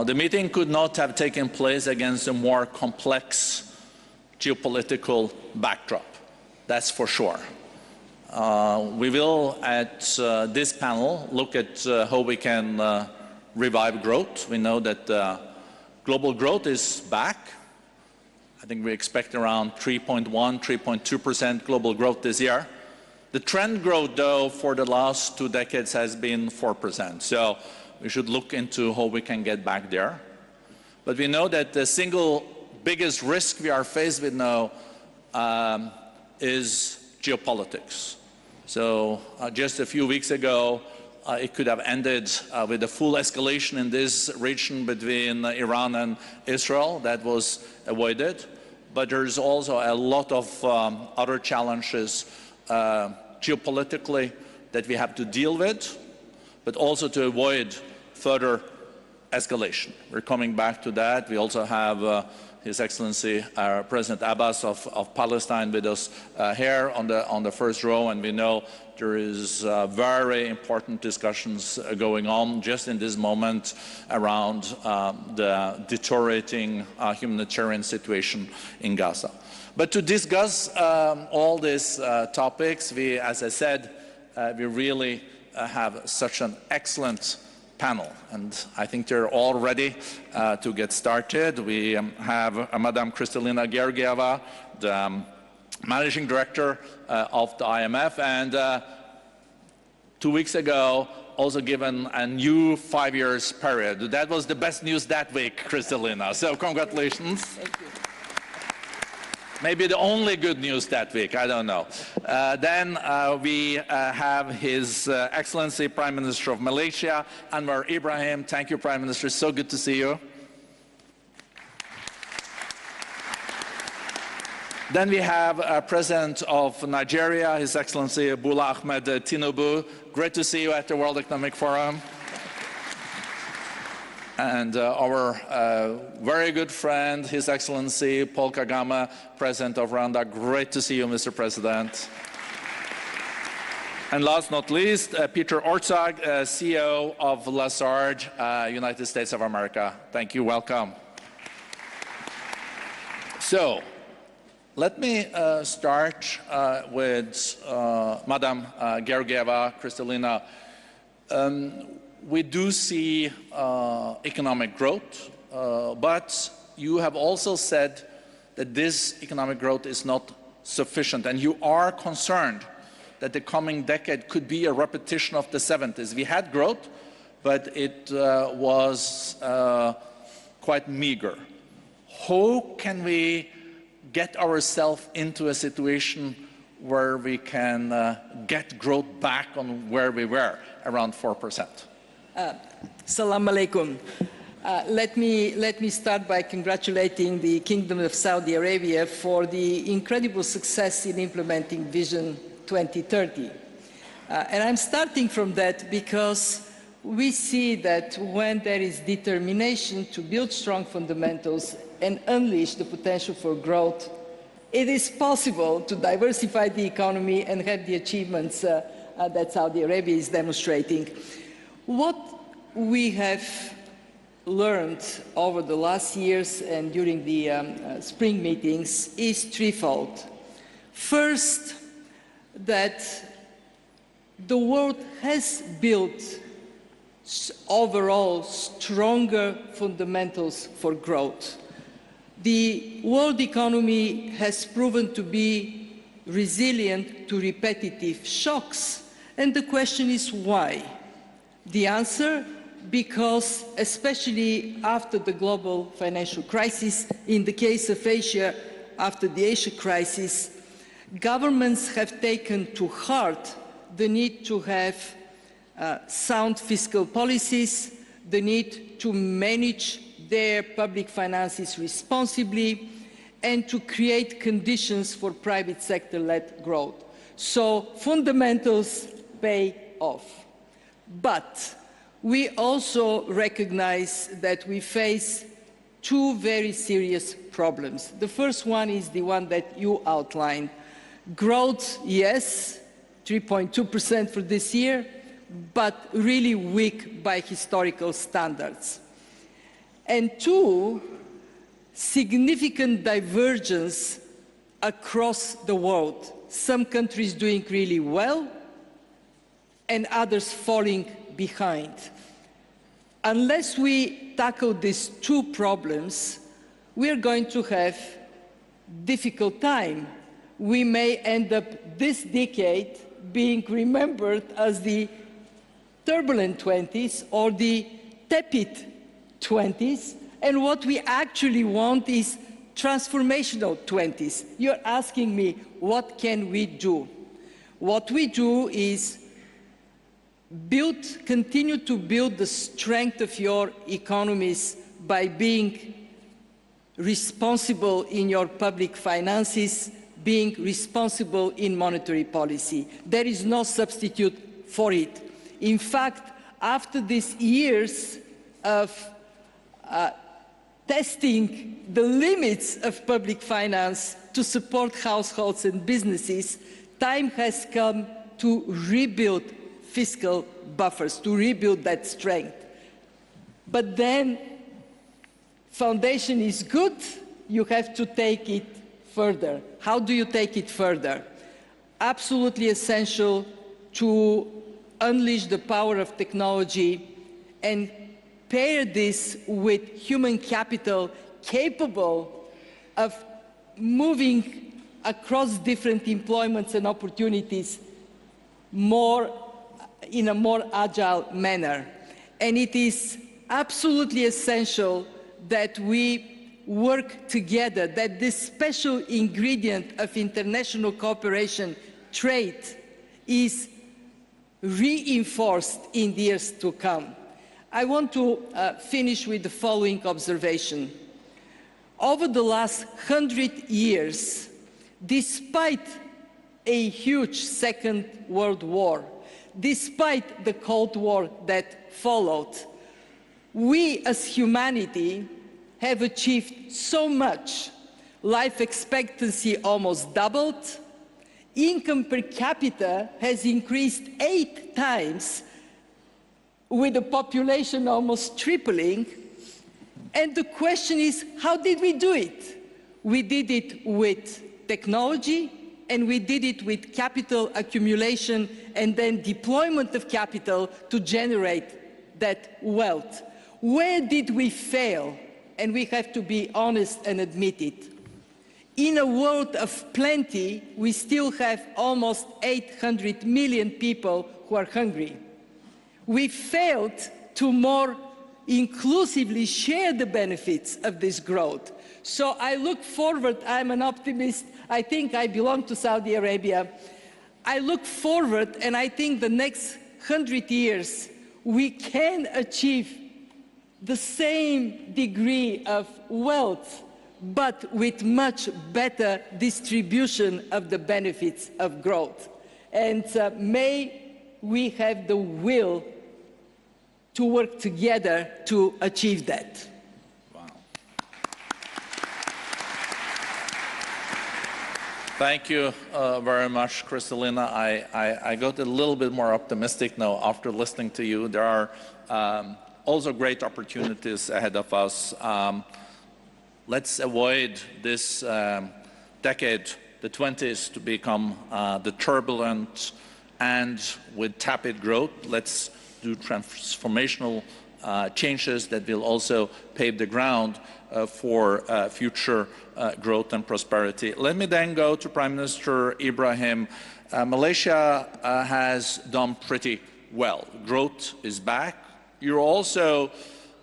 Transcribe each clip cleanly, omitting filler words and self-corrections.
The meeting could not have taken place against a more complex geopolitical backdrop, that's for sure. We will, at this panel, look at how we can revive growth. We know that global growth is back. I think we expect around 3.1, 3.2% global growth this year. The trend growth, though, for the last 2 decades has been 4%. So we should look into how we can get back there. But we know that the single biggest risk we are faced with now is geopolitics. So just a few weeks ago, it could have ended with a full escalation in this region between Iran and Israel. That was avoided. But there's also a lot of other challenges geopolitically that we have to deal with, but also to avoid further escalation. We're coming back to that. We also have His Excellency President Abbas of Palestine with us here on the first row, and we know there is very important discussions going on just in this moment around the deteriorating humanitarian situation in Gaza. But to discuss all these topics, we, as I said, we really have such an excellent panel, and I think they're all ready to get started. We have Madam Kristalina Georgieva, the Managing Director of the IMF, and 2 weeks ago also given a new 5-year period. That was the best news that week, Kristalina, so congratulations. Thank you. Maybe the only good news that week, I don't know. Then we have His Excellency Prime Minister of Malaysia, Anwar Ibrahim. Thank you, Prime Minister. So good to see you. Then we have President of Nigeria, His Excellency Bola Ahmed Tinubu. Great to see you at the World Economic Forum. And our very good friend, His Excellency Paul Kagame, President of Rwanda. Great to see you, Mr. President. And last not least, Peter Orszag, CEO of Lazard, United States of America. Thank you, welcome. So, let me start with Madam Georgieva, Kristalina. We do see economic growth, but you have also said that this economic growth is not sufficient, and you are concerned that the coming decade could be a repetition of the 70s. We had growth, but it was quite meager. How can we get ourselves into a situation where we can get growth back on where we were, around 4%? Salam alaikum. Let me start by congratulating the Kingdom of Saudi Arabia for the incredible success in implementing Vision 2030. And I'm starting from that because we see that when there is determination to build strong fundamentals and unleash the potential for growth, it is possible to diversify the economy and have the achievements that Saudi Arabia is demonstrating. What we have learned over the last years and during the spring meetings is threefold. First, that the world has built overall stronger fundamentals for growth. The world economy has proven to be resilient to repetitive shocks, and the question is why? The answer, because especially after the global financial crisis, in the case of Asia, after the Asia crisis, governments have taken to heart the need to have sound fiscal policies, the need to manage their public finances responsibly, and to create conditions for private sector-led growth. So fundamentals pay off. But we also recognize that we face two very serious problems. The first one is the one that you outlined. Growth, yes, 3.2% for this year, but really weak by historical standards. and two, significant divergence across the world. Some countries doing really well and others falling behind. Unless we tackle these two problems, we are going to have a difficult time. We may end up this decade being remembered as the turbulent 20s or the tepid 20s, and what we actually want is transformational 20s. You're asking me, what can we do? What we do is continue to build the strength of your economies by being responsible in your public finances, being responsible in monetary policy. There is no substitute for it. In fact, after these years of testing the limits of public finance to support households and businesses, time has come to rebuild fiscal buffers, to rebuild that strength. But then, foundation is good, you have to take it further. How do you take it further? Absolutely essential to unleash the power of technology and pair this with human capital capable of moving across different employments and opportunities in a more agile manner. And it is absolutely essential that we work together, that this special ingredient of international cooperation, trade, is reinforced in the years to come. I want to finish with the following observation. Over the last 100 years, despite a huge Second World War, despite the Cold War that followed, we as humanity have achieved so much. Life expectancy almost doubled. Income per capita has increased 8 times, with the population almost tripling. And the question is, how did we do it? We did it with technology, and we did it with capital accumulation and then deployment of capital to generate that wealth. Where did we fail? And we have to be honest and admit it. In a world of plenty, we still have almost 800 million people who are hungry. We failed to more inclusively share the benefits of this growth. So I look forward, I'm an optimist, I think I belong to Saudi Arabia. I look forward, and I think the next 100 years we can achieve the same degree of wealth, but with much better distribution of the benefits of growth. And may we have the will to work together to achieve that. Wow. Thank you very much, Kristalina. I got a little bit more optimistic now after listening to you. There are also great opportunities ahead of us. Let's avoid this decade, the 20s, to become the turbulent and with tepid growth. Let's do transformational changes that will also pave the ground for future growth and prosperity. Let me then go to Prime Minister Ibrahim. Malaysia has done pretty well. Growth is back. You're also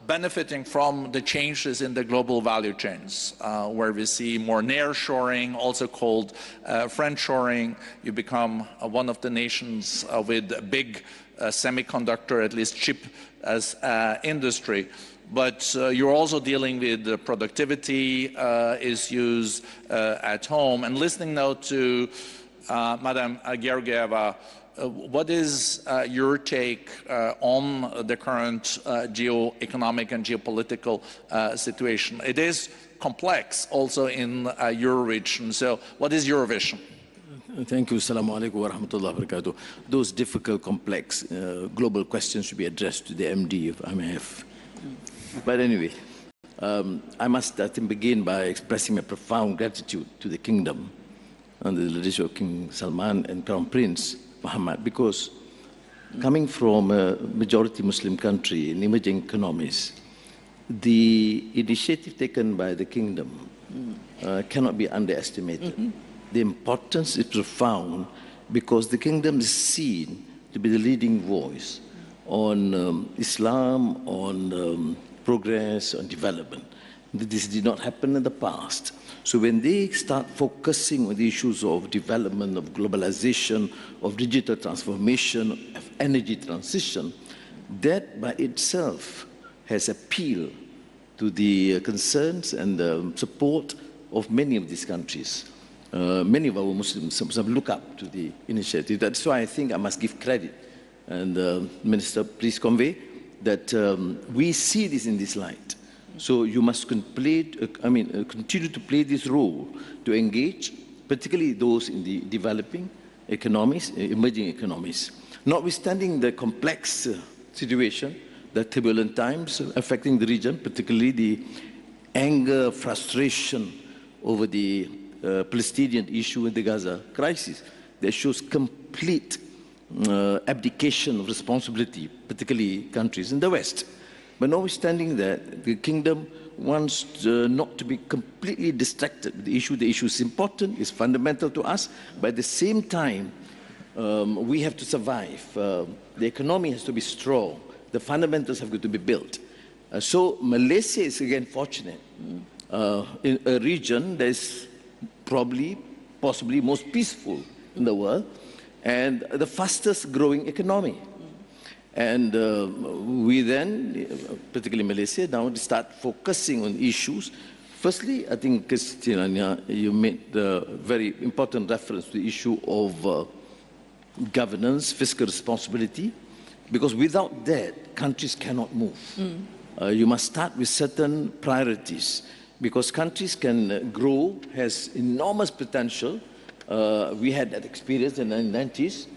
benefiting from the changes in the global value chains, where we see more nearshoring, also called friendshoring. You become one of the nations with a big semiconductor, at least chip as industry. But you're also dealing with the productivity issues at home. And listening now to Madam Georgieva, what is your take on the current geoeconomic and geopolitical situation? It is complex also in your region. So what is your vision? Thank you. Assalamu alaikum wa rahmatullahi wa barakatuh. Those difficult, complex global questions should be addressed to the MD if I may have. But anyway. I must, I think, begin by expressing my profound gratitude to the kingdom under the leadership of King Salman and Crown Prince Mohammed, because coming from a majority Muslim country in emerging economies, the initiative taken by the kingdom cannot be underestimated. The importance is profound because the kingdom is seen to be the leading voice on Islam, on progress, on development. This did not happen in the past. So when they start focusing on the issues of development, of globalization, of digital transformation, of energy transition, that by itself has appealed to the concerns and the support of many of these countries. Many of our Muslims some look up to the initiative. That's why I think I must give credit. And Minister, please convey that we see this in this light. So you must continue to play this role to engage, particularly those in the developing economies, emerging economies. Notwithstanding the complex situation, the turbulent times affecting the region, particularly the anger, frustration over the Palestinian issue and the Gaza crisis, that shows complete abdication of responsibility, particularly countries in the West. But notwithstanding that, the kingdom wants not to be completely distracted with the issue. The issue is important, it's fundamental to us, but at the same time, we have to survive. The economy has to be strong. The fundamentals have got to be built. So Malaysia is again fortunate in a region that is probably, possibly most peaceful in the world and the fastest growing economy. And we then, particularly Malaysia, now start focusing on issues. Firstly, I think, Christina, you made a very important reference to the issue of governance, fiscal responsibility, because without that, countries cannot move. You must start with certain priorities, because countries can grow, has enormous potential. We had that experience in the 1990s.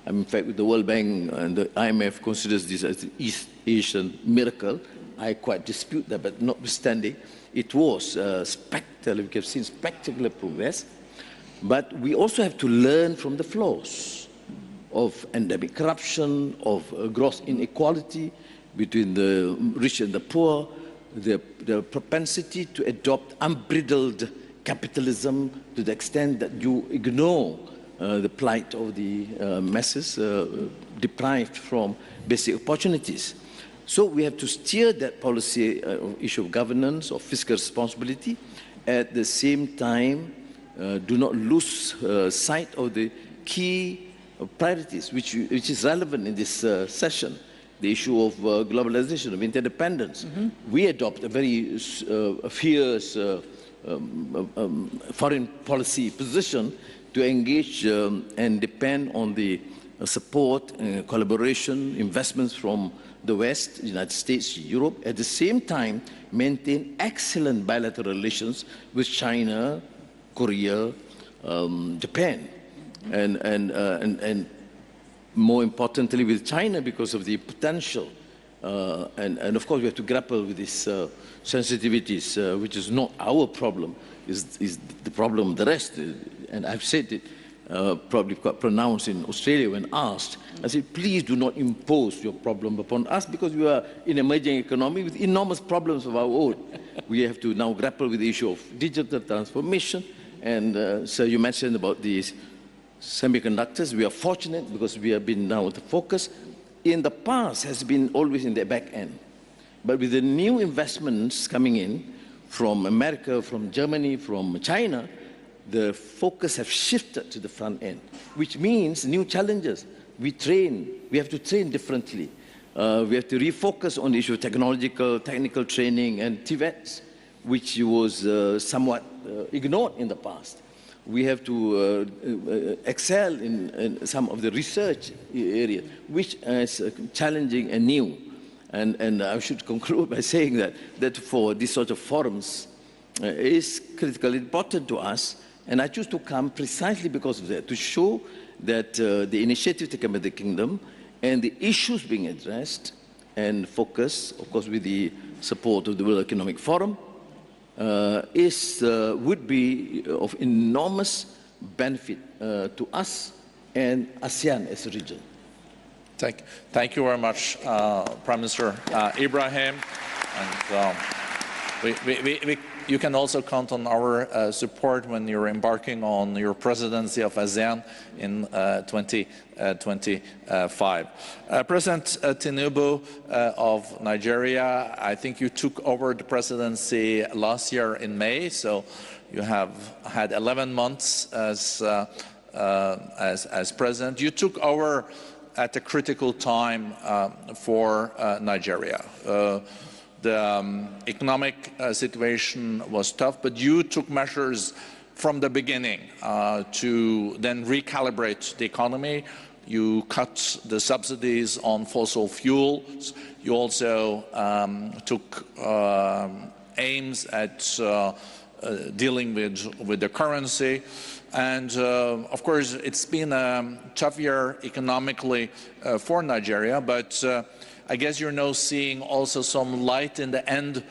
In fact, with the World Bank and the IMF considers this as an East Asian miracle. I quite dispute that, but notwithstanding, it was spectacular. We have seen spectacular progress. But we also have to learn from the flaws of endemic corruption, of gross inequality between the rich and the poor, the propensity to adopt unbridled capitalism to the extent that you ignore the plight of the masses deprived from basic opportunities. So we have to steer that policy issue of governance, of fiscal responsibility. At the same time, do not lose sight of the key priorities, which is relevant in this session. The issue of globalization, of interdependence. We adopt a very fierce foreign policy position to engage and depend on the support, collaboration, investments from the West, United States, Europe, at the same time maintain excellent bilateral relations with China, Korea, Japan, and more importantly with China because of the potential. And of course we have to grapple with these sensitivities, which is not our problem, is the problem of the rest. And I've said it probably quite pronounced in Australia when asked. I said, please do not impose your problem upon us because we are in an emerging economy with enormous problems of our own. We have to now grapple with the issue of digital transformation. And so you mentioned about these semiconductors. We are fortunate because we have been now the focus. In the past has been always in the back end. But with the new investments coming in from America, from Germany, from China, the focus has shifted to the front end, which means new challenges. We have to train differently. We have to refocus on the issue of technical training and TVETs, which was somewhat ignored in the past. We have to excel in some of the research areas, which is challenging and new. And I should conclude by saying that for these sort of forums is critically important to us. And I choose to come precisely because of that, to show that the initiative taken by the kingdom and the issues being addressed and focus, of course, with the support of the World Economic Forum would be of enormous benefit to us and ASEAN as a region. Thank you very much, Prime Minister Ibrahim. And you can also count on our support when you're embarking on your presidency of ASEAN in 2025. President Tinubu of Nigeria, I think you took over the presidency last year in May, so you have had 11 months as president. You took over at a critical time for Nigeria. The economic situation was tough, but you took measures from the beginning to then recalibrate the economy. You cut the subsidies on fossil fuels. You also took aims at dealing with the currency. And of course, it's been a tough year economically for Nigeria, but I guess you're now seeing also some light in the end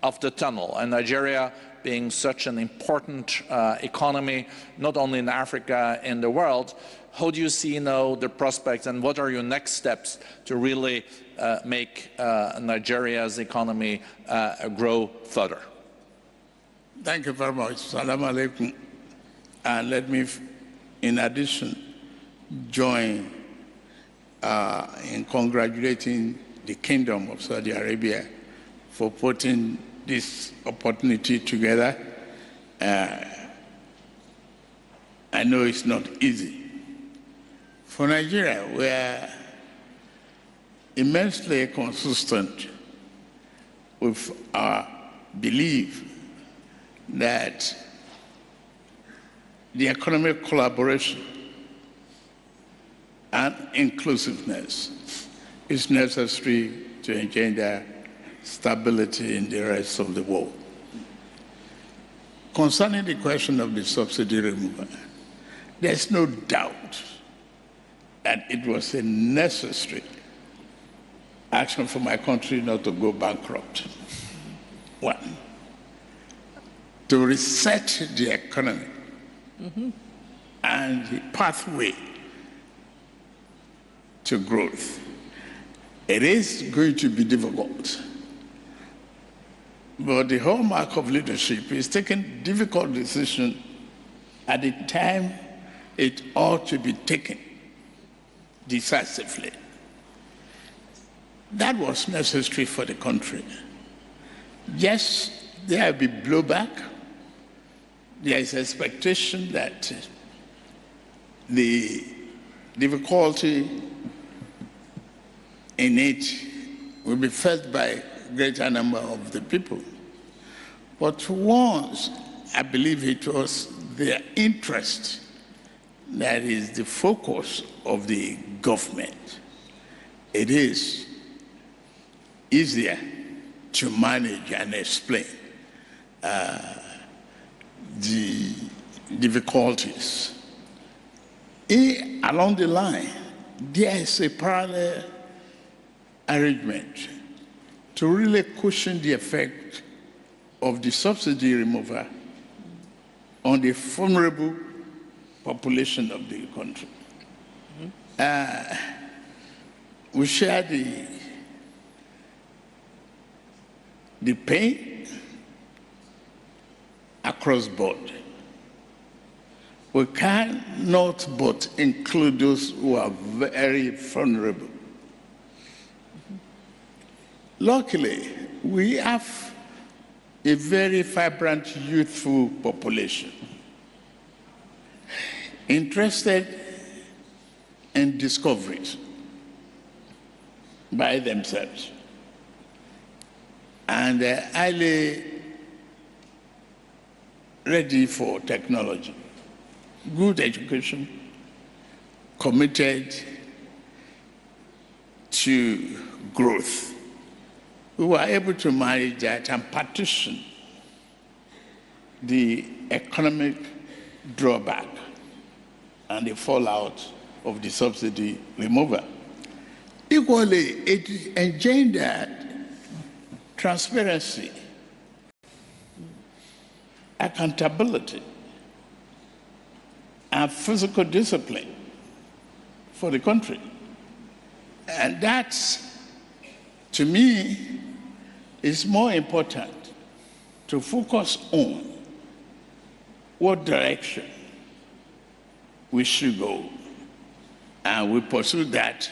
of the tunnel. And Nigeria being such an important economy, not only in Africa, in the world, how do you see now the prospects and what are your next steps to really make Nigeria's economy grow further? Thank you very much. Assalamu alaikum. And let me, in addition, join in congratulating the Kingdom of Saudi Arabia for putting this opportunity together. I know it's not easy. For Nigeria, we are immensely consistent with our belief that the economic collaboration and inclusiveness is necessary to engender stability in the rest of the world. Concerning the question of the subsidy removal, there's no doubt that it was a necessary action for my country not to go bankrupt. One, to reset the economy and the pathway to growth. It is going to be difficult, but the hallmark of leadership is taking difficult decisions at the time it ought to be taken decisively. That was necessary for the country. Yes, there will be blowback. There is expectation that the difficulty in it will be felt by a greater number of the people. But once, I believe it was their interest that is the focus of the government. It is easier to manage and explain the difficulties. Along the line, there is a parallel arrangement to really cushion the effect of the subsidy removal on the vulnerable population of the country. We share the pain across board. We cannot but include those who are very vulnerable. Luckily, we have a very vibrant, youthful population interested in discoveries by themselves and highly ready for technology, good education, committed to growth. We were able to manage that and partition the economic drawback and the fallout of the subsidy removal. Equally, it engendered transparency, accountability, and physical discipline for the country. And that, to me, is more important to focus on what direction we should go. And we pursue that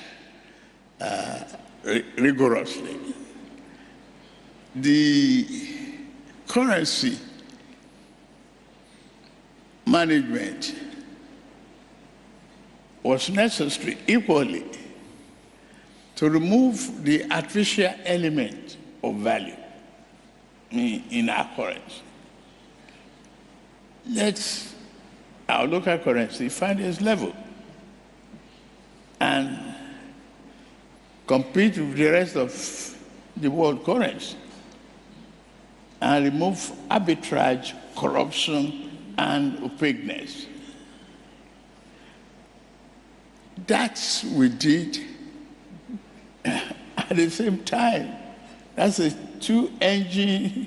rigorously. The currency management was necessary equally to remove the artificial element of value in our currency. Let's our local currency find its level and compete with the rest of the world currency and remove arbitrage, corruption, and opaqueness. That's what we did. At the same time, that's a two-engine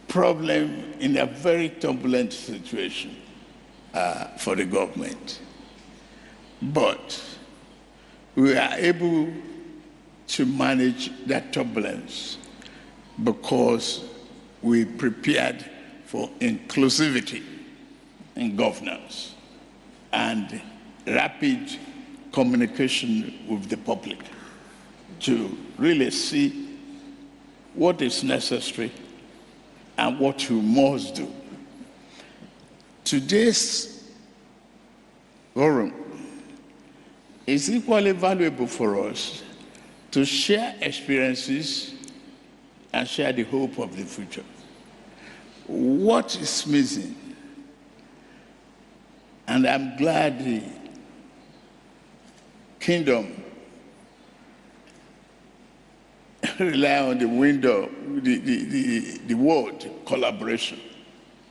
problem in a very turbulent situation for the government. But we are able to manage that turbulence because we prepared for inclusivity in governance and rapid communication with the public to really see what is necessary and what we must do. Today's forum is equally valuable for us to share experiences and share the hope of the future. What is missing? And I'm glad the kingdom rely on the window, the word collaboration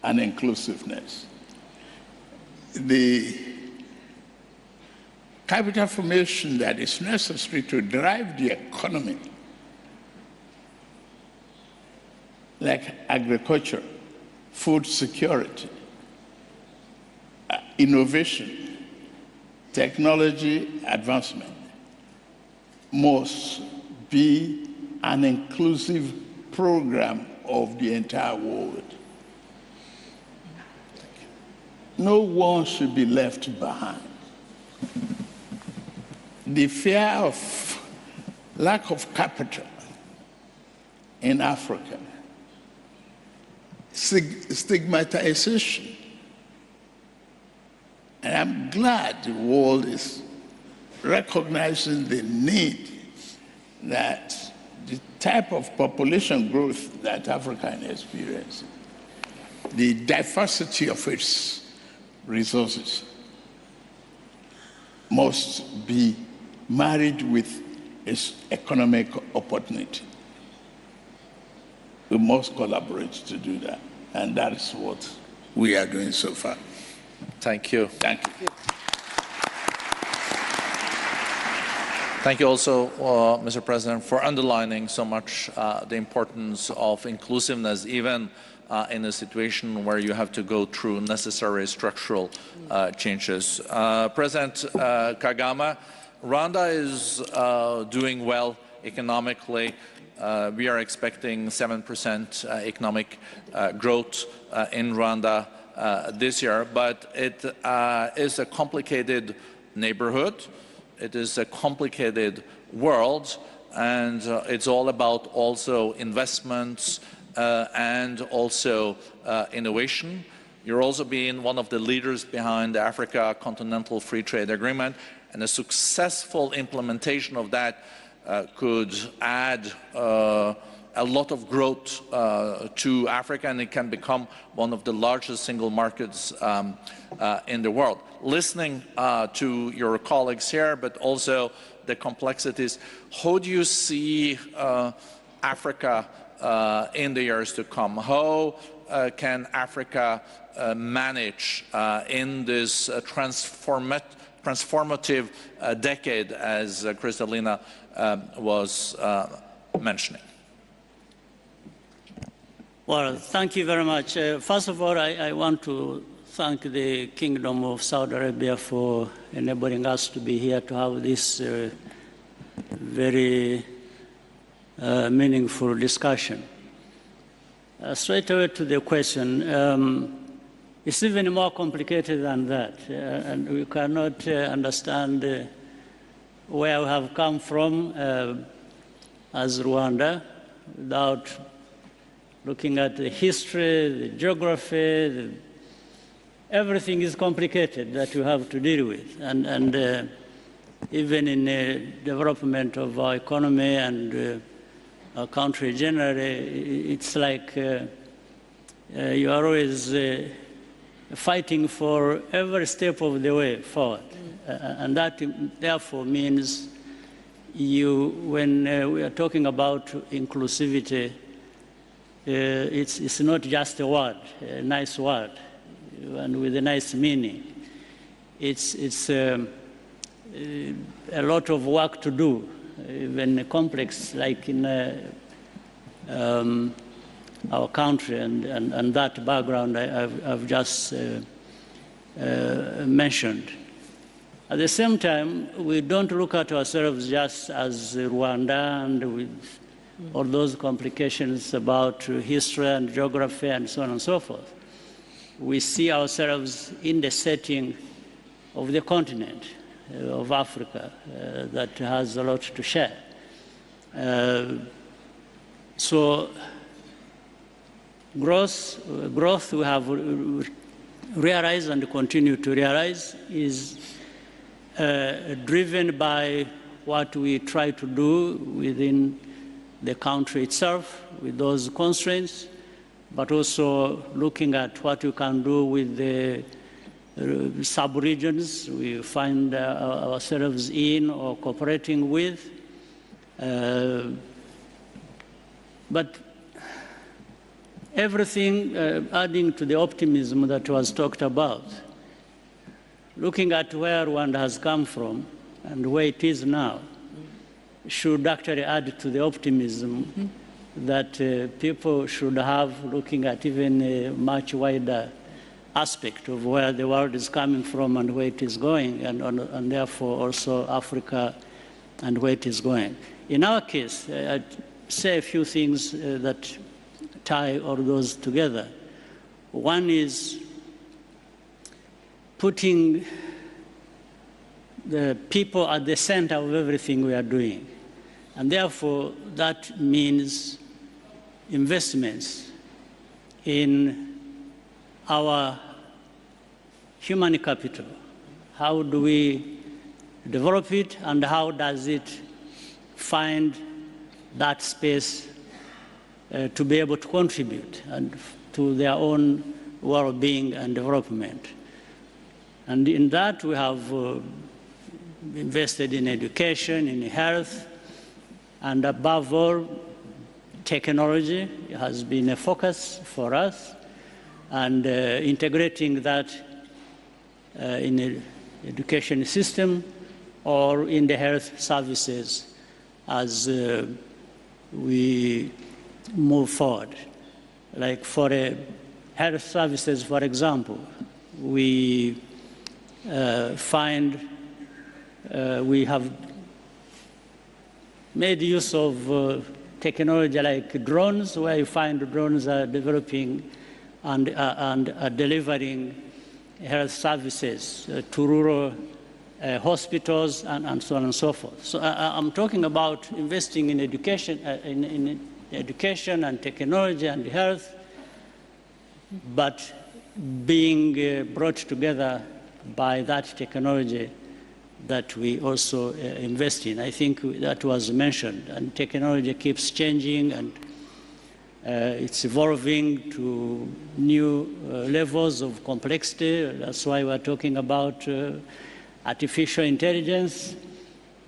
and inclusiveness. The capital formation that is necessary to drive the economy, like agriculture, food security, innovation, technology advancement, must be an inclusive program of the entire world. No one should be left behind. The fear of lack of capital in Africa, stigmatization. And I'm glad the world is recognizing the need that the type of population growth that Africa is experiencing, the diversity of its resources, must be married with its economic opportunity. We must collaborate to do that, and that is what we are doing so far. Thank you. Thank you. Thank you also, Mr. President, for underlining so much the importance of inclusiveness, even in a situation where you have to go through necessary structural changes. President Kagame, Rwanda is doing well economically. We are expecting 7% economic growth in Rwanda this year, but it is a complicated neighborhood. It is a complicated world, and it's all about also investments and also innovation. You're also being one of the leaders behind the Africa Continental Free Trade Agreement, and a successful implementation of that could add a lot of growth to Africa, and it can become one of the largest single markets in the world. Listening to your colleagues here, but also the complexities, how do you see Africa in the years to come? How can Africa manage in this transformative decade, as Kristalina was mentioning? Well, thank you very much. First of all, I want to thank the Kingdom of Saudi Arabia for enabling us to be here to have this very meaningful discussion. Straight away to the question, it's even more complicated than that, and we cannot understand where we have come from as Rwanda without looking at the history, the geography, everything is complicated that we have to deal with. And even in the development of our economy and our country generally, it's like you are always fighting for every step of the way forward. And that therefore means when we are talking about inclusivity, it's not just a word, a nice word, and with a nice meaning. It's a lot of work to do, even complex, like in our country, and that background I've just mentioned. At the same time, we don't look at ourselves just as Rwanda and with all those complications about history and geography and so on and so forth. We see ourselves in the setting of the continent of Africa that has a lot to share. So growth we have realized and continue to realize is driven by what we try to do within the country itself with those constraints, but also looking at what we can do with the sub-regions we find ourselves in or cooperating with. But everything adding to the optimism that was talked about, looking at where Rwanda has come from and where it is now, should actually add to the optimism that people should have, looking at even a much wider aspect of where the world is coming from and where it is going, and therefore also Africa and where it is going. In our case, I'd say a few things that tie all those together. One is putting the people at the center of everything we are doing. And therefore, that means investments in our human capital. How do we develop it, and how does it find that space to be able to contribute and to their own well-being and development? And in that, we have invested in education, in health, and above all, technology has been a focus for us, and integrating that in the education system or in the health services as we move forward. Like for health services, for example, we find we have made use of technology like drones, where you find drones are developing and are delivering health services to rural hospitals and so on and so forth. So I'm talking about investing in education, and technology and health, but being brought together by that technology that we also invest in. I think that was mentioned, and technology keeps changing, and it's evolving to new levels of complexity. That's why we're talking about artificial intelligence.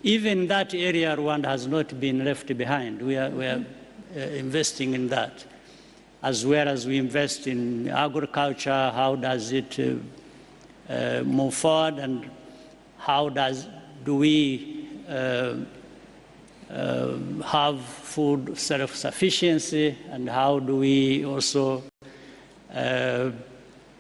Even in that area, Rwanda has not been left behind. We are investing in that, as well as we invest in agriculture. How does it move forward, and how do we have food self-sufficiency, and how do we also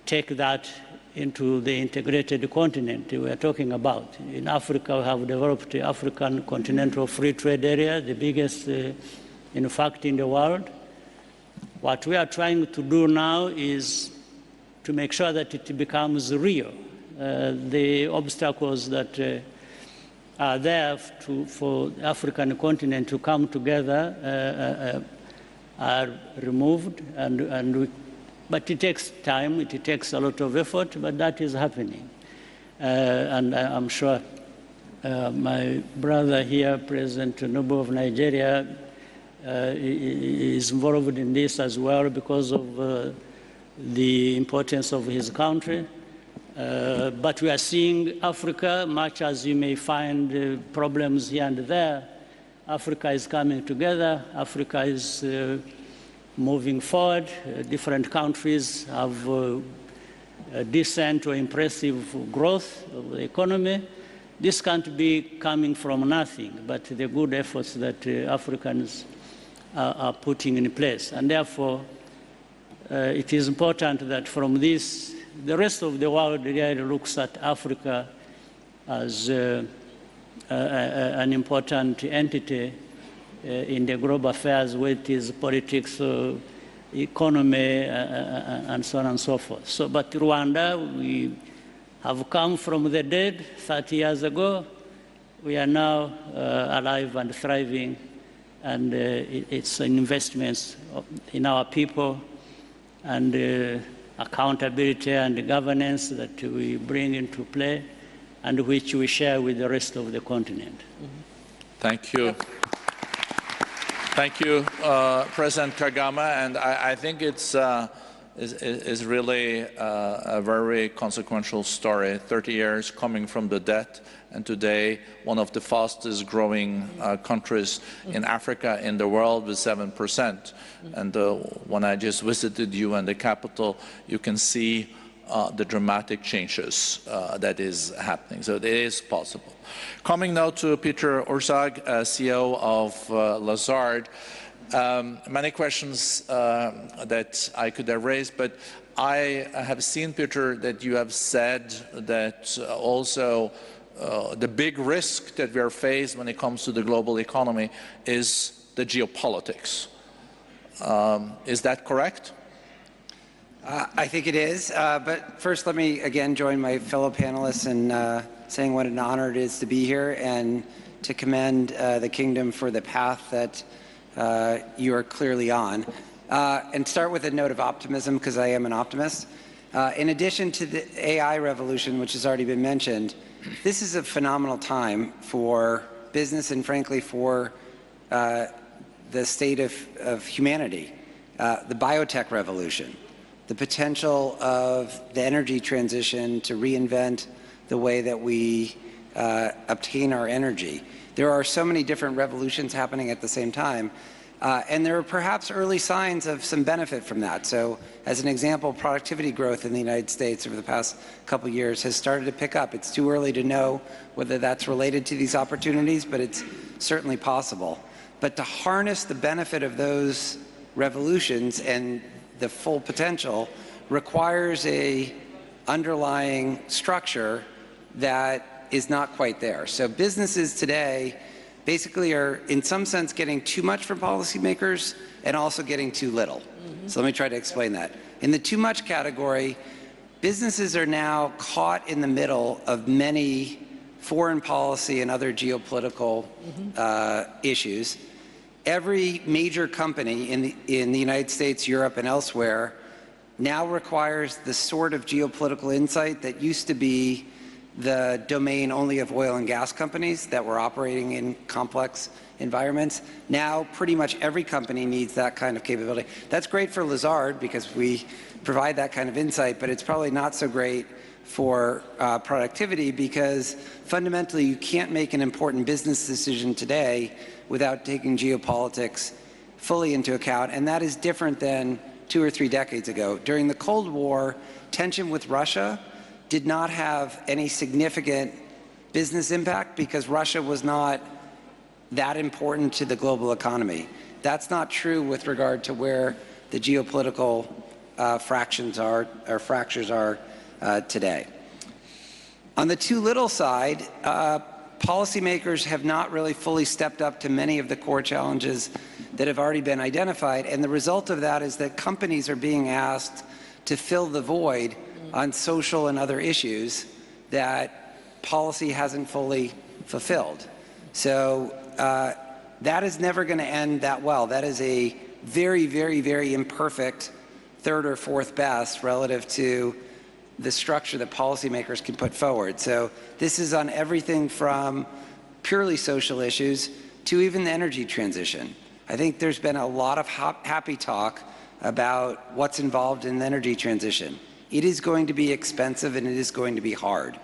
take that into the integrated continent we are talking about. In Africa, we have developed the African Continental Free Trade Area, the biggest, in fact, in the world. What we are trying to do now is to make sure that it becomes real. The obstacles that are there for the African continent to come together are removed, but it takes time, it takes a lot of effort, but that is happening. And I'm sure my brother here, President Tinubu of Nigeria, is involved in this as well because of the importance of his country. But we are seeing Africa, much as you may find problems here and there, Africa is coming together, Africa is moving forward. Different countries have decent or impressive growth of the economy. This can't be coming from nothing, but the good efforts that Africans are putting in place. And therefore, it is important that from this, the rest of the world really looks at Africa as an important entity in the global affairs, with its politics, economy, and so on and so forth. So, but Rwanda, we have come from the dead 30 years ago. We are now alive and thriving, and it's investments in our people and accountability and governance that we bring into play and which we share with the rest of the continent. Thank you. Thank you, President Kagame, and I think it's really a very consequential story. 30 years coming from the dead, and today one of the fastest growing countries in Africa, in the world, with 7%. And when I just visited you in the capital, you can see the dramatic changes that is happening. So it is possible. Coming now to Peter Urzag, CEO of Lazard. Many questions that I could have raised, but I have seen, Peter, that you have said that also the big risk that we are faced when it comes to the global economy is the geopolitics. Is that correct? I think it is, but first let me again join my fellow panelists in saying what an honor it is to be here and to commend the Kingdom for the path that you are clearly on. And start with a note of optimism, because I am an optimist. In addition to the AI revolution, which has already been mentioned, this is a phenomenal time for business and frankly for the state of humanity. The biotech revolution, the potential of the energy transition to reinvent the way that we obtain our energy. There are so many different revolutions happening at the same time, and there are perhaps early signs of some benefit from that. So as an example, productivity growth in the United States over the past couple of years has started to pick up. It's too early to know whether that's related to these opportunities, but it's certainly possible. But to harness the benefit of those revolutions and the full potential requires a underlying structure that is not quite there. So businesses today basically are in some sense getting too much from policymakers and also getting too little. So let me try to explain that. In the too much category, businesses are now caught in the middle of many foreign policy and other geopolitical issues. Every major company in the United States, Europe, and elsewhere now requires the sort of geopolitical insight that used to be the domain only of oil and gas companies that were operating in complex environments. Now pretty much every company needs that kind of capability. That's great for Lazard because we provide that kind of insight, but it's probably not so great for productivity, because fundamentally you can't make an important business decision today without taking geopolitics fully into account, and that is different than 2 or 3 decades ago. During the Cold War, tension with Russia did not have any significant business impact because Russia was not that important to the global economy. That's not true with regard to where the geopolitical fractures are today. On the too little side, policymakers have not really fully stepped up to many of the core challenges that have already been identified, and the result of that is that companies are being asked to fill the void on social and other issues that policy hasn't fully fulfilled. So that is never going to end that well. That is a very, very, very imperfect third or fourth best relative to the structure that policymakers can put forward. So this is on everything from purely social issues to even the energy transition. I think there's been a lot of happy talk about what's involved in the energy transition. It is going to be expensive and it is going to be hard.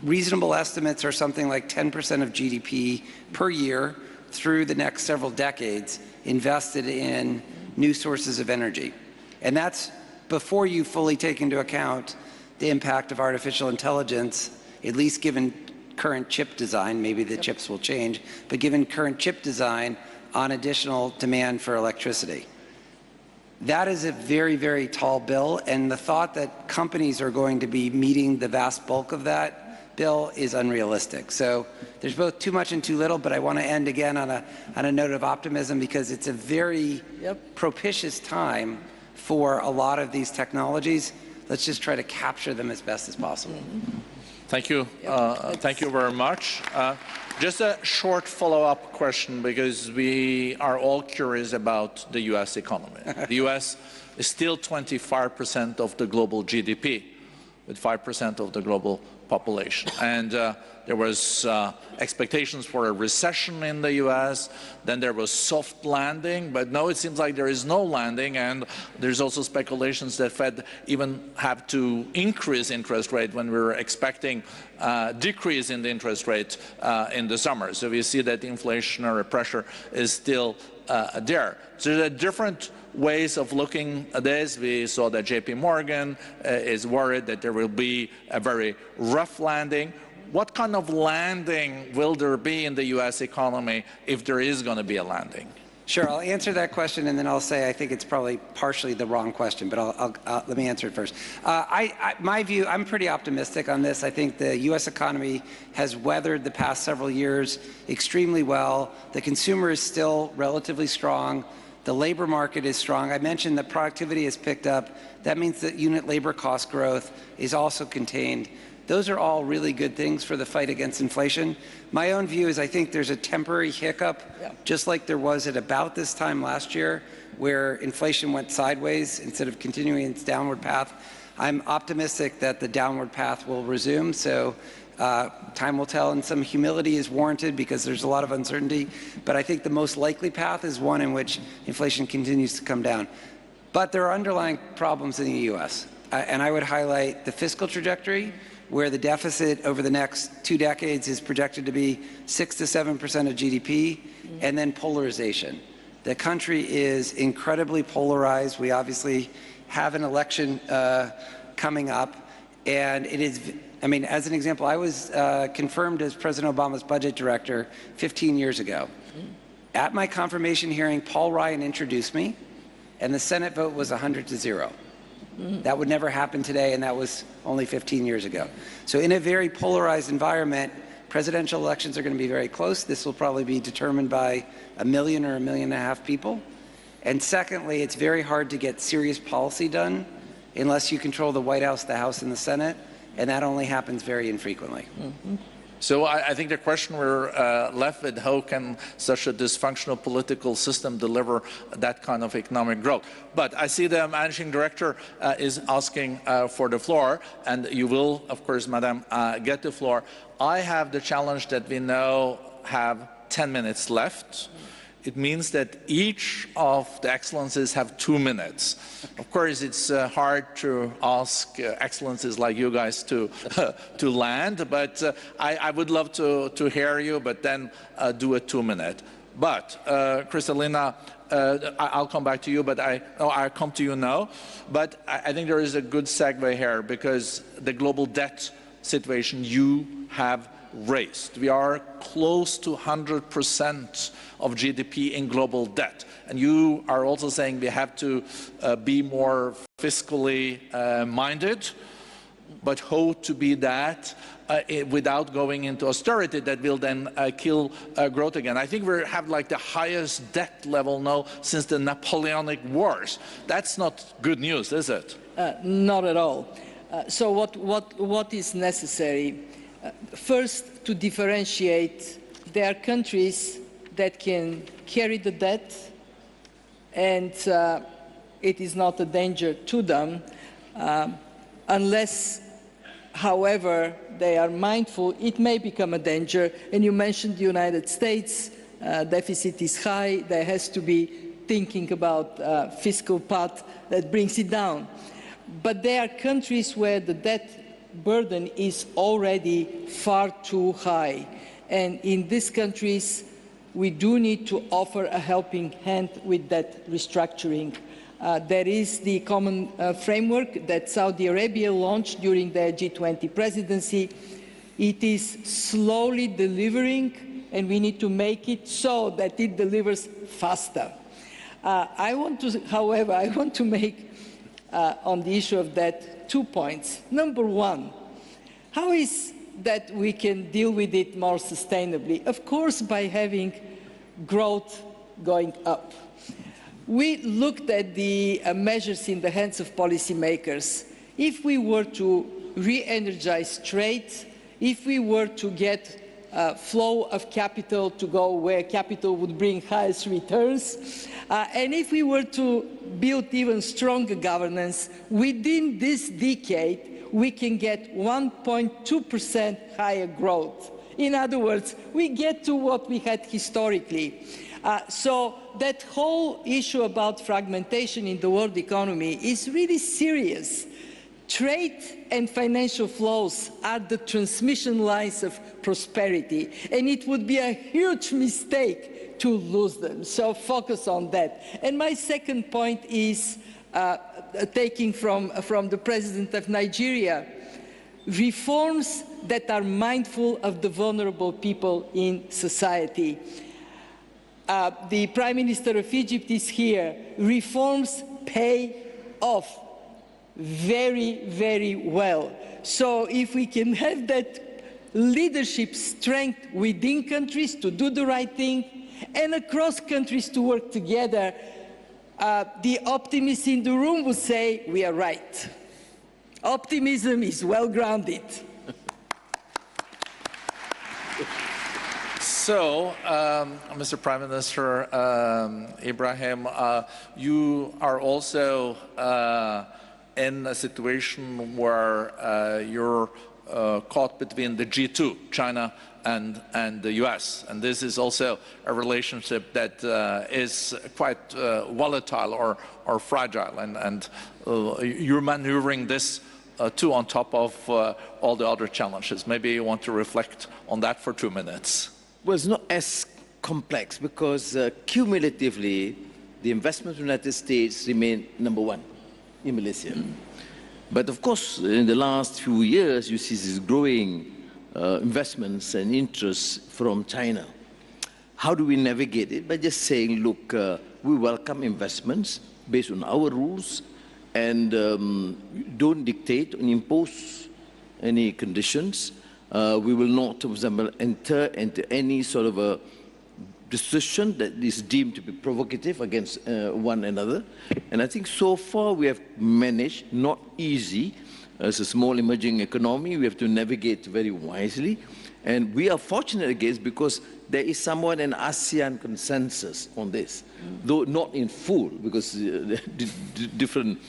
Reasonable estimates are something like 10% of GDP per year through the next several decades invested in new sources of energy. And that's before you fully take into account the impact of artificial intelligence, at least given current chip design. Maybe the chips will change, but given current chip design on additional demand for electricity. That is a very, very tall bill, and the thought that companies are going to be meeting the vast bulk of that bill is unrealistic. So there's both too much and too little, but I want to end again on a note of optimism, because it's a very propitious time for a lot of these technologies. Let's just try to capture them as best as possible. Thank you. Thank you very much. Just a short follow-up question, because we are all curious about the U.S. economy. The U.S. is still 25% of the global GDP, with 5% of the global population. And there was expectations for a recession in the U.S., then there was soft landing, but now it seems like there is no landing, and there's also speculations that Fed even have to increase interest rate when we were expecting decrease in the interest rate in the summer. So we see that the inflationary pressure is still there. So there are different ways of looking at this. We saw that JP Morgan is worried that there will be a very rough landing. What kind of landing will there be in the U.S. economy if there is going to be a landing? Sure, I'll answer that question, and then I'll say I think it's probably partially the wrong question, but let me answer it first. My view, I'm pretty optimistic on this. I think the U.S. economy has weathered the past several years extremely well. The consumer is still relatively strong. The labor market is strong. I mentioned that productivity has picked up. That means that unit labor cost growth is also contained. Those are all really good things for the fight against inflation. My own view is I think there's a temporary hiccup, just like there was at about this time last year, where inflation went sideways instead of continuing its downward path. I'm optimistic that the downward path will resume, so time will tell, and some humility is warranted because there's a lot of uncertainty. But I think the most likely path is one in which inflation continues to come down. But there are underlying problems in the U.S., and I would highlight the fiscal trajectory, where the deficit over the next 2 decades is projected to be 6 to 7% of GDP, and then polarization. The country is incredibly polarized. We obviously have an election coming up, and it is, I mean, as an example, I was confirmed as President Obama's budget director 15 years ago. At my confirmation hearing, Paul Ryan introduced me, and the Senate vote was 100-0. That would never happen today, and that was only 15 years ago. So in a very polarized environment, presidential elections are going to be very close. This will probably be determined by 1 million or 1.5 million people. And secondly, it's very hard to get serious policy done unless you control the White House, the House, and the Senate, and that only happens very infrequently. So I think the question we're left with, how can such a dysfunctional political system deliver that kind of economic growth? But I see the managing director is asking for the floor, and you will, of course, Madam, get the floor. I have the challenge that we now have 10 minutes left. It means that each of the excellencies have 2 minutes. Of course, it's hard to ask excellencies like you guys to land, but I would love to hear you, but then do a 2-minute. But Kristalina, I'll come back to you, but I'll come to you now. But I think there is a good segue here, because the global debt situation, you have raised. We are close to 100% of GDP in global debt. And you are also saying we have to be more fiscally minded, but how to be that without going into austerity that will then kill growth again. I think we have like the highest debt level now since the Napoleonic Wars. That's not good news, is it? Not at all. So what is necessary? First, to differentiate, there are countries that can carry the debt and it is not a danger to them unless, however, they are mindful, it may become a danger. And you mentioned the United States, deficit is high, there has to be thinking about fiscal path that brings it down. But there are countries where the debt burden is already far too high. And in these countries, we do need to offer a helping hand with that restructuring. There is the common framework that Saudi Arabia launched during their G20 presidency. It is slowly delivering, and we need to make it so that it delivers faster. However, I want to make on the issue of that 2 points. Number one, how is that we can deal with it more sustainably? Of course, by having growth going up. We looked at the measures in the hands of policymakers. If we were to re-energize trade, if we were to get flow of capital to go where capital would bring highest returns, and if we were to build even stronger governance, within this decade, we can get 1.2% higher growth. In other words, we get to what we had historically. So that whole issue about fragmentation in the world economy is really serious. Trade and financial flows are the transmission lines of prosperity, and it would be a huge mistake to lose them. So focus on that. And my second point is taking from the President of Nigeria, reforms that are mindful of the vulnerable people in society. The Prime Minister of Egypt is here. Reforms pay off very, very well. So if we can have that leadership strength within countries to do the right thing and across countries to work together, the optimists in the room would say we are right. Optimism is well-grounded. So, Mr. Prime Minister Ibrahim, you are also in a situation where you're caught between the G2, China and the US. And this is also a relationship that is quite volatile or fragile. And you're maneuvering this too on top of all the other challenges. Maybe you want to reflect on that for 2 minutes. Well, it's not as complex because cumulatively, the investment in the United States remain number one in Malaysia. But of course, in the last few years, you see this growing investments and interests from China. How do we navigate it? By just saying, look, we welcome investments based on our rules and don't dictate and impose any conditions. We will not, for example, enter into any sort of a decision that is deemed to be provocative against one another. And I think so far we have managed, not easy, as a small emerging economy, we have to navigate very wisely. And we are fortunate against because there is somewhat an ASEAN consensus on this, though not in full because different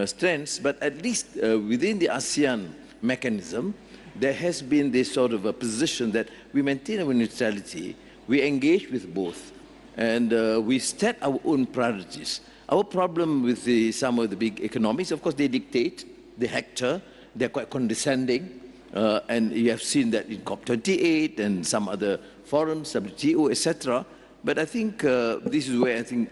strengths, but at least within the ASEAN mechanism, there has been this sort of a position that we maintain our neutrality, we engage with both, and we set our own priorities. Our problem with some of the big economies, of course, they dictate, they hector, they're quite condescending, and you have seen that in COP28 and some other forums, WTO, etc. But I think this is where I think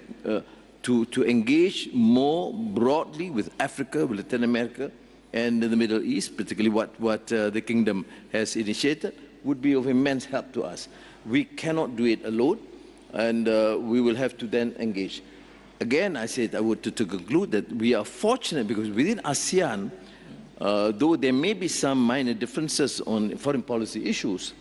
to engage more broadly with Africa, with Latin America, and in the Middle East, particularly what the Kingdom has initiated, would be of immense help to us. We cannot do it alone, and we will have to then engage. Again, I said I would to conclude that we are fortunate because within ASEAN, though there may be some minor differences on foreign policy issues,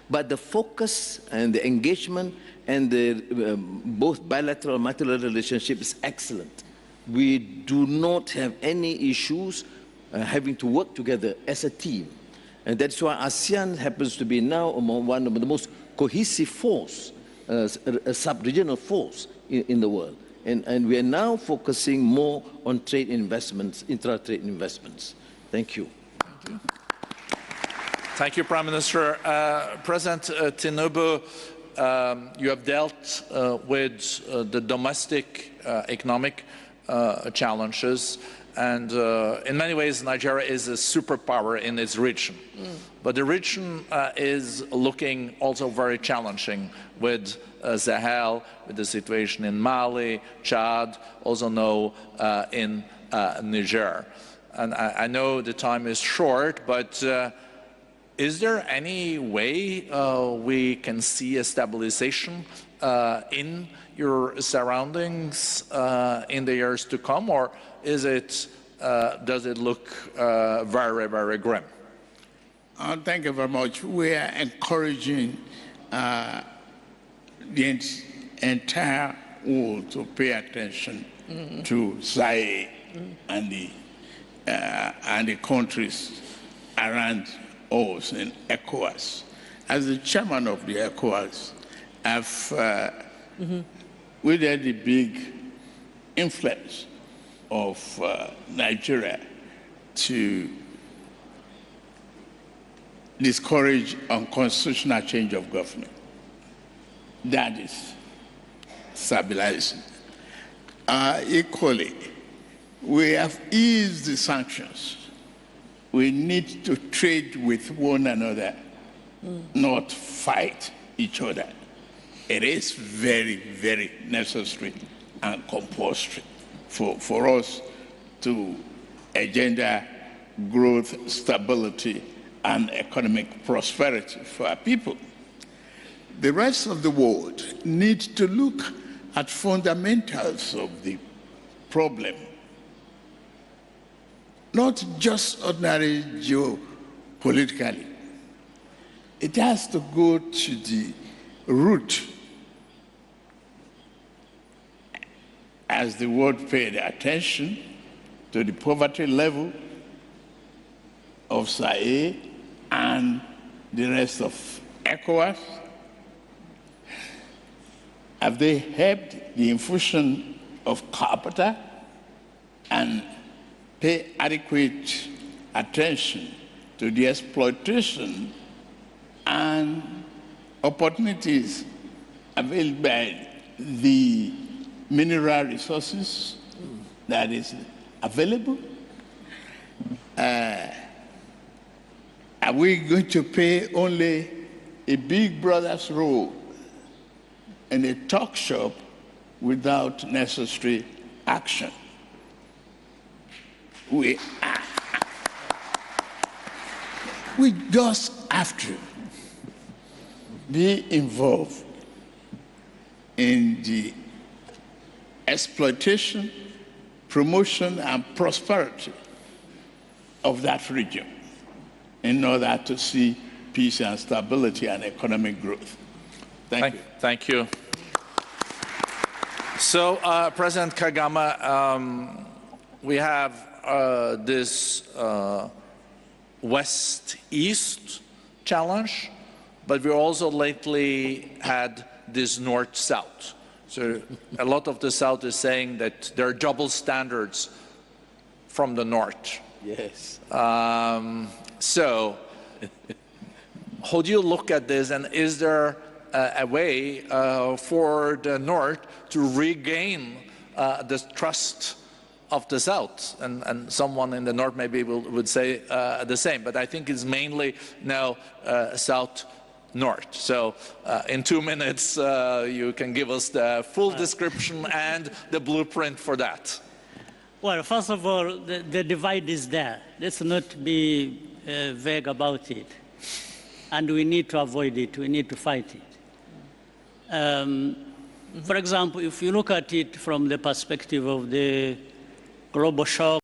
but the focus and the engagement and the both bilateral and multilateral relationship is excellent. We do not have any issues having to work together as a team. And that's why ASEAN happens to be now among one of the most cohesive force, a sub-regional force in the world. And we are now focusing more on trade investments, intra-trade investments. Thank you. Thank you. Thank you, Prime Minister. President Tinubu, you have dealt with the domestic economic challenges, and in many ways Nigeria is a superpower in its region. But the region is looking also very challenging with Sahel, with the situation in Mali, Chad, also now in Niger. And I know the time is short, but is there any way we can see a stabilization in your surroundings in the years to come, or is it, does it look very, very grim? Thank you very much. We are encouraging the entire world to pay attention to Sahel and the countries around us in ECOWAS. As the chairman of the ECOWAS, I've witnessed the big influence of Nigeria to discourage unconstitutional change of government. That is stabilizing. Equally, we have eased the sanctions. We need to trade with one another, not fight each other. It is very, very necessary and compulsory for us to engender growth, stability, and economic prosperity for our people. The rest of the world needs to look at fundamentals of the problem, not just ordinary geopolitically. It has to go to the root. As the world paid attention to the poverty level of Sahel and the rest of ECOWAS, have they helped the infusion of capital and pay adequate attention to the exploitation and opportunities availed by the mineral resources that is available? Are we going to play only a big brother's role in a talk shop without necessary action? We just have to be involved in the exploitation, promotion, and prosperity of that region in order to see peace and stability and economic growth. Thank you. Thank you. So, President Kagame, we have this West-East challenge, but we also lately had this North-South. So a lot of the South is saying that there are double standards from the North. Yes. So how do you look at this, and is there a way for the North to regain the trust of the South? And someone in the North maybe would say the same, but I think it's mainly now South-North. So in 2 minutes, you can give us the full description and the blueprint for that. Well, first of all, the divide is there. Let's not be vague about it. and we need to avoid it, we need to fight it. For example, if you look at it from the perspective of the global shock,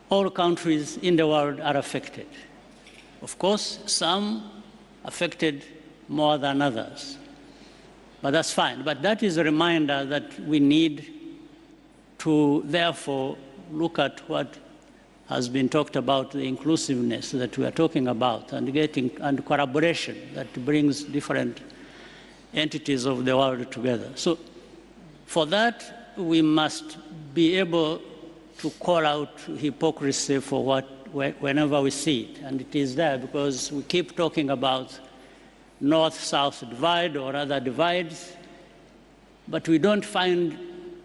all countries in the world are affected. Of course, some affected more than others, but that's fine. But that is a reminder that we need to therefore look at what has been talked about, the inclusiveness that we are talking about, and collaboration that brings different entities of the world together. So for that, we must be able to call out hypocrisy for whenever we see it. And it is there because we keep talking about North-South divide or other divides, but we don't find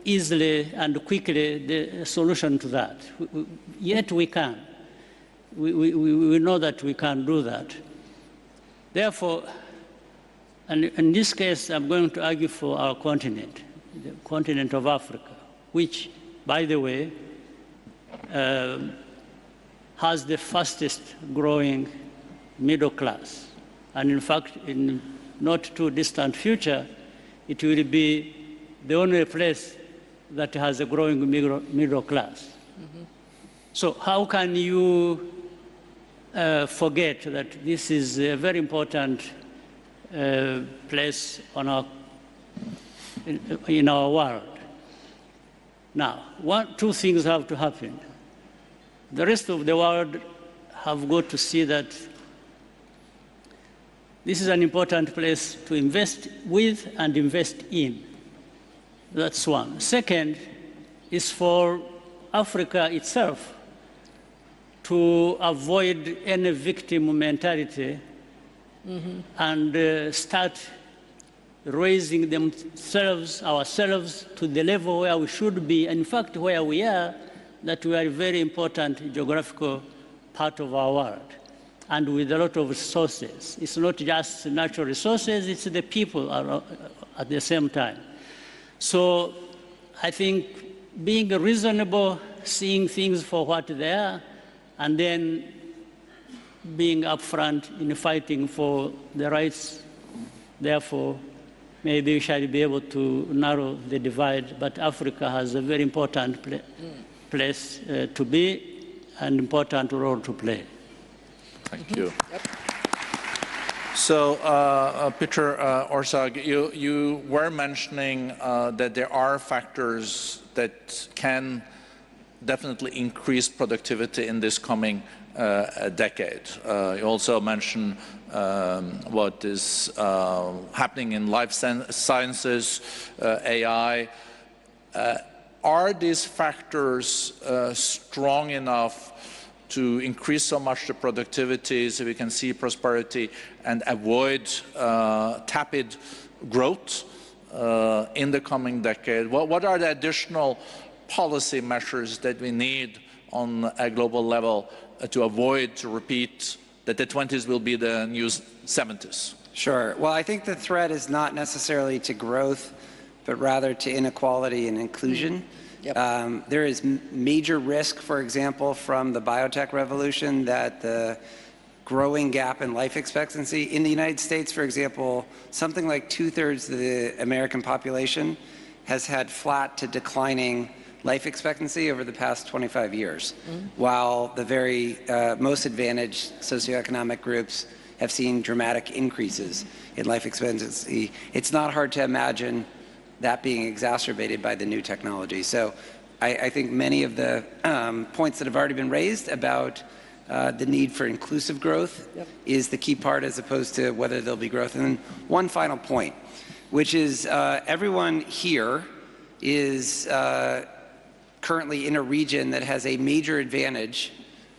easily and quickly the solution to that. Yet we can. We know that we can do that. Therefore, and in this case, I'm going to argue for our continent, the continent of Africa, which, by the way, has the fastest growing middle class. And in fact, in not too distant future, it will be the only place that has a growing middle class. So how can you forget that this is a very important place on in our world? Now, two things have to happen. The rest of the world have got to see that this is an important place to invest with and invest in. That's one. Second is for Africa itself to avoid any victim mentality and start raising ourselves to the level where we should be, in fact, where we are, that we are a very important geographical part of our world, and with a lot of resources. It's not just natural resources, it's the people at the same time. So I think being reasonable, seeing things for what they are, and then being upfront in fighting for the rights, therefore, maybe we shall be able to narrow the divide, but Africa has a very important place to be, an important role to play. Thank you. Yep. So, Peter Orsag, you were mentioning that there are factors that can definitely increase productivity in this coming decade. You also mentioned what is happening in life sciences, AI. Are these factors strong enough to increase so much the productivity so we can see prosperity and avoid tepid growth in the coming decade? What are the additional policy measures that we need on a global level to avoid, to repeat, that the 20s will be the new 70s? Sure. Well, I think the threat is not necessarily to growth, but rather to inequality and inclusion. Yep. There is major risk, for example, from the biotech revolution that the growing gap in life expectancy in the United States, for example, something like 2/3 of the American population has had flat to declining life expectancy over the past 25 years, while the very most advantaged socioeconomic groups have seen dramatic increases in life expectancy. It's not hard to imagine that being exacerbated by the new technology. So I think many of the points that have already been raised about the need for inclusive growth is the key part, as opposed to whether there'll be growth. And then one final point, which is everyone here is currently in a region that has a major advantage,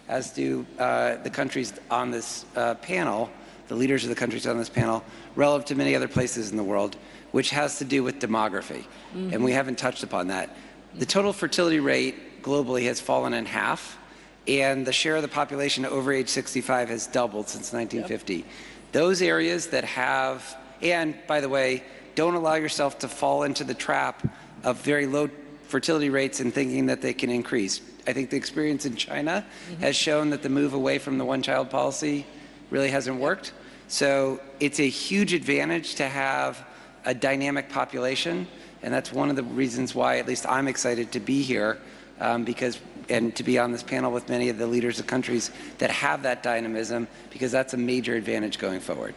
as do the countries on this panel, the leaders of the countries on this panel, relative to many other places in the world, which has to do with demography. And we haven't touched upon that. The total fertility rate globally has fallen in half, and the share of the population over age 65 has doubled since 1950. Those areas that have, and by the way, don't allow yourself to fall into the trap of very low fertility rates and thinking that they can increase. I think the experience in China has shown that the move away from the one-child policy really hasn't worked. So it's a huge advantage to have a dynamic population, and that's one of the reasons why at least I'm excited to be here, and to be on this panel with many of the leaders of countries that have that dynamism, because that's a major advantage going forward.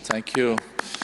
Thank you.